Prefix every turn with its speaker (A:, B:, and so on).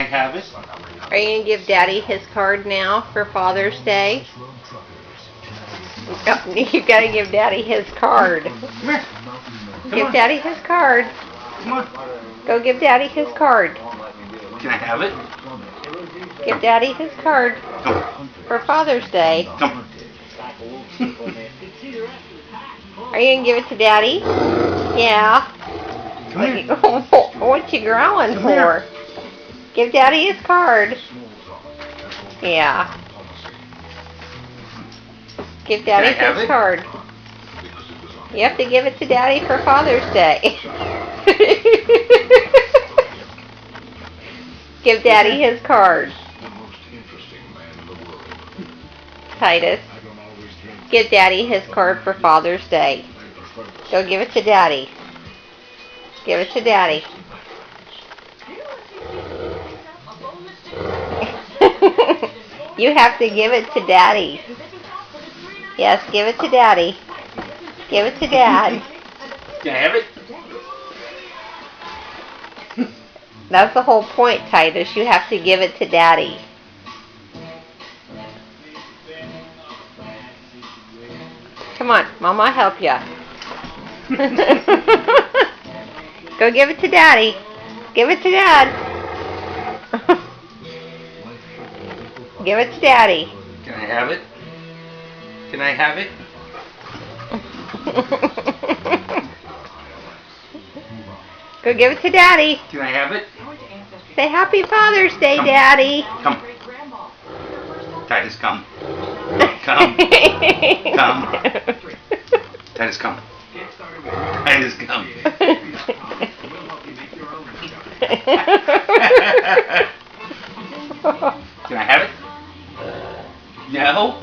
A: Have it?
B: Are you going to give Daddy his card now for Father's Day? You got to give Daddy his card.
A: Come here.
B: Give Daddy his card.
A: Come on.
B: Go give Daddy his card.
A: Can I have it?
B: Give Daddy his card
A: Come.
B: for Father's Day.
A: Come.
B: Are you going to give it to Daddy? Yeah.
A: Come here.
B: What you growling
A: Come
B: for?
A: here.
B: Give Daddy his card. Yeah. Give Daddy
A: Can I have
B: his
A: it?
B: card. You have to give it to Daddy for Father's Day. Give Daddy his card. Titus. Give Daddy his card for Father's Day. Go give it to Daddy. Give it to Daddy. You have to give it to Daddy. Yes, give it to Daddy. Give it to Dad.
A: Can I have it?
B: That's the whole point, Titus. You have to give it to Daddy. Come on, Mama, help ya. Go give it to Daddy. Give it to Dad. Give it to Daddy.
A: Can I have it? Can I have it?
B: Go give it to Daddy.
A: Can I have it?
B: Say Happy Father's Day,
A: Come.
B: Daddy.
A: Come. Titus, come. Come. Come. Titus, come. Titus, come. Can I have it? No?